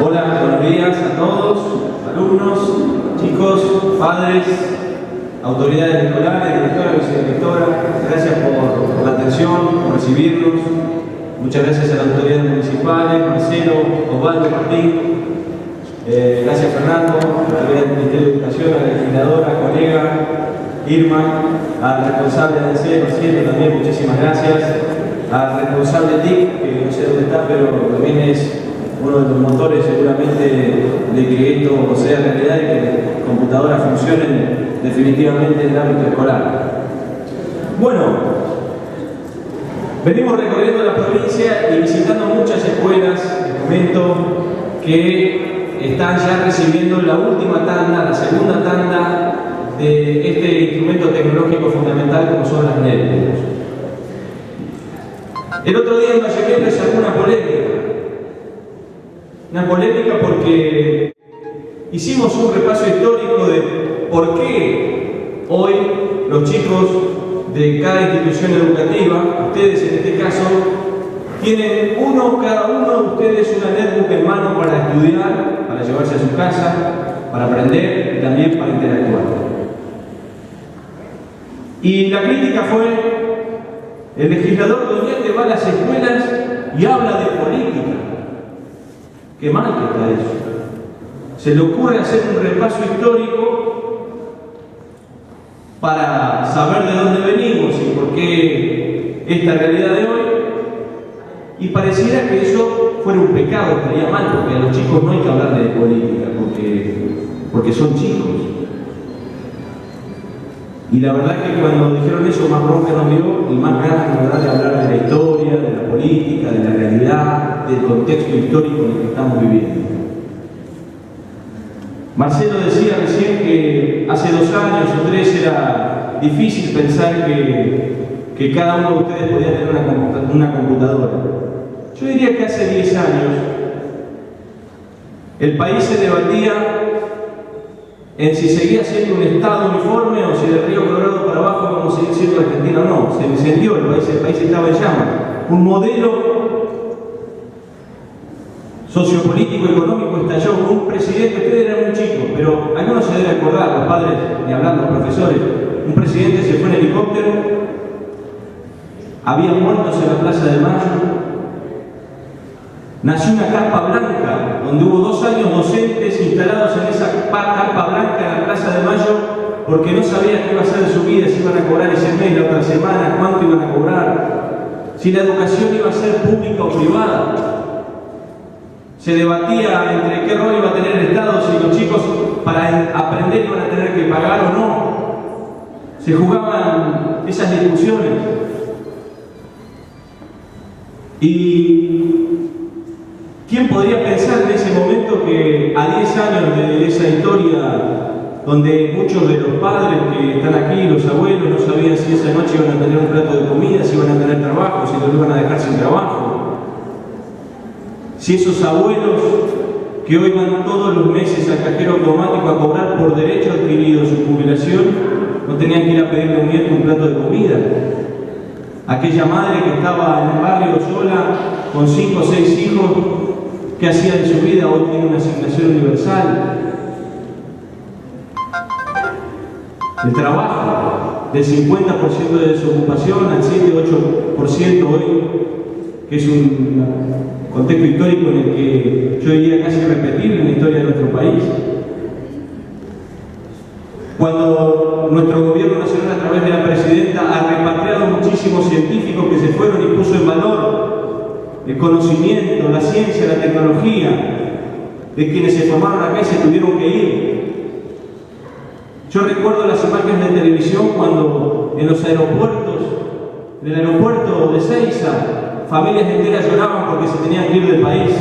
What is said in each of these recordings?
Hola, buenos días a todos, alumnos, chicos, padres, autoridades escolares, directora, vicedirectora. Gracias por la atención, por recibirnos. Muchas gracias a las autoridades municipales, Marcelo, Osvaldo, Martín. Gracias Fernando, a la autoridad del Ministerio de Educación, a la legisladora, colega Irma, al responsable de ANSES, Marcelo, también muchísimas gracias. Al responsable TIC, que no sé dónde está, pero también es uno de los motores seguramente de que esto sea realidad y que las computadoras funcionen definitivamente en el ámbito escolar. Bueno, venimos recorriendo la provincia y visitando muchas escuelas, les comento, que están ya recibiendo la última tanda, la segunda tanda de este instrumento tecnológico fundamental como son las netbooks. El otro día en Vallequén les sacó una polémica porque hicimos un repaso histórico de por qué hoy los chicos de cada institución educativa, ustedes en este caso, tienen cada uno de ustedes una netbook en mano para estudiar, para llevarse a su casa, para aprender y también para interactuar. Y la crítica fue: el legislador Doñate va a las escuelas y habla de política. Qué mal que está eso. Se le ocurre hacer un repaso histórico para saber de dónde venimos y por qué esta realidad de hoy. Y pareciera que eso fuera un pecado, estaría mal, porque a los chicos no hay que hablar de política, porque son chicos. Y la verdad es que cuando dijeron eso, más bronca nos dio y más ganas nos da de hablar de la historia, de la política, de la realidad, del contexto histórico en el que estamos viviendo. Marcelo decía recién que hace 2 años o 3 era difícil pensar que cada uno de ustedes podía tener una computadora. Yo diría que hace 10 años el país se debatía en si seguía siendo un Estado uniforme o si del Río Colorado para abajo vamos a seguir siendo Argentina o no. Se incendió el país estaba en llamas. Un modelo sociopolítico económico estalló. Un presidente, ustedes eran muy chicos, pero algunos se deben acordar, los padres, ni hablar, los profesores. Un presidente se fue en helicóptero, había muertos en la Plaza de Mayo. Nació una carpa blanca, donde hubo 2 años docentes instalados en esa carpa blanca en la Plaza de Mayo, porque no sabían qué iba a ser de su vida, si iban a cobrar ese mes, la otra semana, cuánto iban a cobrar, si la educación iba a ser pública o privada. Se debatía entre qué rol iba a tener el Estado, si los chicos para aprender iban a tener que pagar o no. Se jugaban esas discusiones. Y ¿quién podría pensar en ese momento que a 10 años de esa historia, donde muchos de los padres que están aquí, los abuelos, no sabían si esa noche iban a tener un plato de comida, si iban a tener trabajo, si los iban a dejar sin trabajo? Si esos abuelos que hoy van todos los meses al cajero automático a cobrar por derecho adquirido su jubilación, no tenían que ir a pedirle a un nieto un plato de comida. Aquella madre que estaba en el barrio sola, con 5 o 6 hijos, ¿qué hacía de su vida? Hoy tiene una asignación universal. El trabajo, del 50% de desocupación al 7-8% hoy, que es un contexto histórico en el que yo diría casi irrepetible en la historia de nuestro país. Cuando nuestro gobierno nacional, a través de la presidenta, ha repatriado muchísimos científicos que se fueron y puso en valor el conocimiento, la ciencia, la tecnología de quienes se formaron acá y se tuvieron que ir. Yo recuerdo las imágenes de televisión cuando en los aeropuertos, en el aeropuerto de Ezeiza, familias enteras lloraban porque se tenían que ir del país,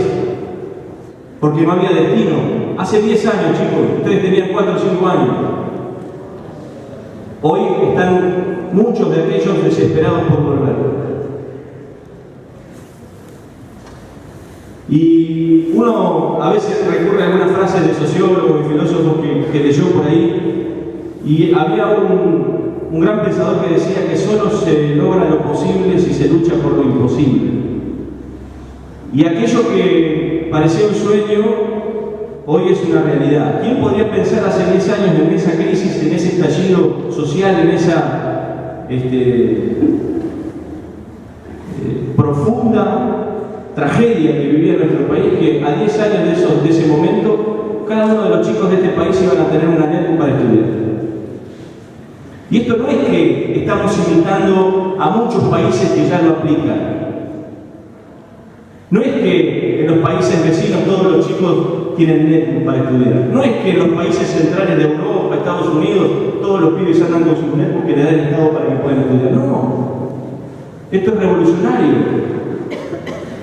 porque no había destino. Hace 10 años, chicos, ustedes tenían 4 o 5 años. Hoy están muchos de aquellos desesperados por volver. Y uno a veces recurre a algunas frases de sociólogos y filósofos que leyó por ahí, y había un gran pensador que decía que solo se logra lo posible si se lucha por lo imposible. Y aquello que parecía un sueño hoy es una realidad. ¿Quién podría pensar hace 10 años en esa crisis, en ese estallido social, en esa profunda tragedia que vivía nuestro país, que a 10 años de ese momento, cada uno de los chicos de este país iban a tener una netbook para estudiar? Y esto no es que estamos imitando a muchos países que ya lo aplican. No es que en los países vecinos todos los chicos tienen netbook para estudiar. No es que en los países centrales de Europa, Estados Unidos, todos los pibes andan con sus netbook que le da el Estado para que puedan estudiar. No. Esto es revolucionario.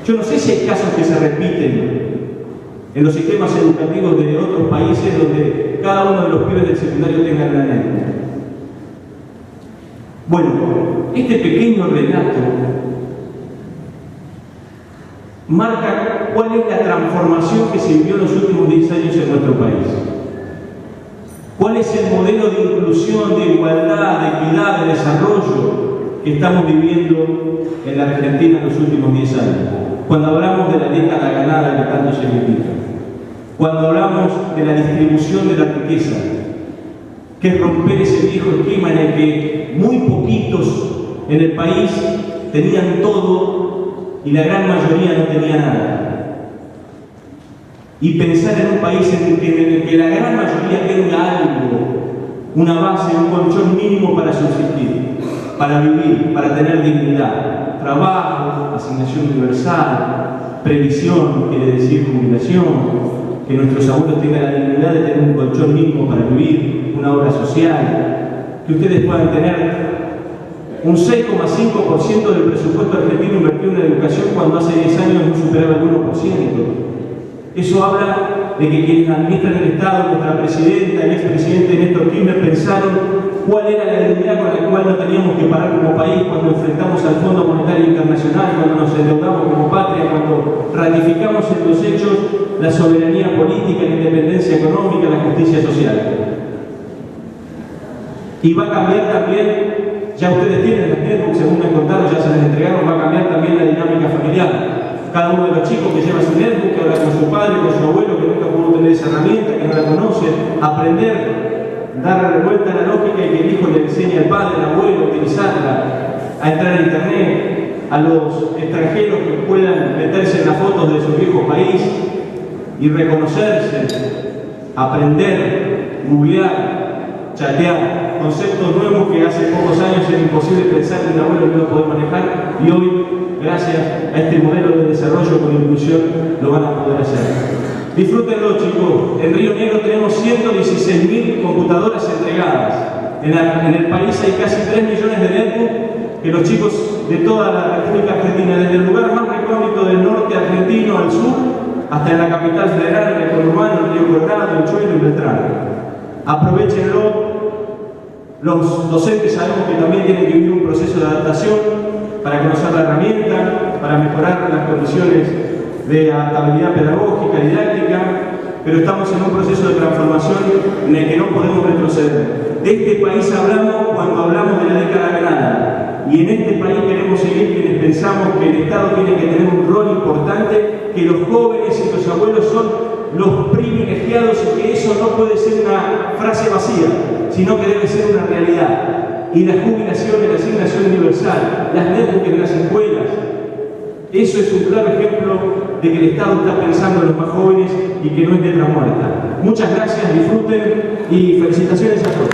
Yo no sé si hay casos que se repiten en los sistemas educativos de otros países donde cada uno de los pibes del secundario tenga una netbook. Bueno, este pequeño relato marca cuál es la transformación que se vivió en los últimos 10 años en nuestro país. ¿Cuál es el modelo de inclusión, de igualdad, de equidad, de desarrollo que estamos viviendo en la Argentina en los últimos 10 años? Cuando hablamos de la década ganada que tanto significa, cuando hablamos de la distribución de la riqueza, que es romper ese viejo esquema en el que muy poquitos en el país tenían todo y la gran mayoría no tenía nada. Y pensar en un país en el que la gran mayoría tenga algo, una base, un colchón mínimo para subsistir, para vivir, para tener dignidad, trabajo, asignación universal, previsión, quiere decir jubilación, que nuestros abuelos tengan la dignidad de tener un colchón mínimo para vivir, una obra social, que ustedes puedan tener un 6,5% del presupuesto argentino invertido en la educación cuando hace 10 años no superaba el 1%. Eso habla de que quienes administran el Estado, nuestra presidenta y expresidente Néstor Kirchner, pensaron cuál era la dignidad con la cual no teníamos que parar como país cuando enfrentamos al Fondo Monetario Internacional, cuando nos endeudamos como patria, cuando ratificamos en los hechos la soberanía política, la independencia económica, la justicia social. Y va a cambiar también, ya ustedes tienen las netbooks, según me contaron, ya se les entregaron, va a cambiar también la dinámica familiar. Cada uno de los chicos que lleva su netbook, que habla con su padre, con su abuelo, que nunca pudo tener esa herramienta, que no la conoce, aprender, darle vuelta a la lógica y que el hijo le enseñe al padre, al abuelo, a utilizarla, a entrar a internet, a los extranjeros que puedan meterse en las fotos de su viejo país y reconocerse, aprender, googlear, chatear, conceptos nuevos que hace pocos años era imposible pensar que un abuelo no iba a poder manejar y hoy, gracias a este modelo de desarrollo con inclusión, lo van a poder hacer. Disfrútenlo, chicos. En Río Negro tenemos 116.000 computadoras entregadas. En el país hay casi 3 millones de netbooks que los chicos de toda la República Argentina, desde el lugar más recóndito del norte argentino al sur, hasta en la capital federal, en el conurbano, en Río Colorado, en Chuelo y Beltrán. Aprovechenlo. Los docentes sabemos que también tienen que vivir un proceso de adaptación para conocer la herramienta, para mejorar las condiciones de adaptabilidad pedagógica, didáctica, pero estamos en un proceso de transformación en el que no podemos retroceder. De este país hablamos cuando hablamos de la década ganada, y en este país queremos seguir quienes pensamos que el Estado tiene que tener un rol importante, que los jóvenes y los abuelos son los privilegiados y que eso no puede ser una frase vacía, sino que debe ser una realidad. Y la jubilación, la asignación universal, las netbooks en las escuelas, eso es un claro ejemplo de que el Estado está pensando en los más jóvenes y que no es letra muerta. Muchas gracias, disfruten y felicitaciones a todos.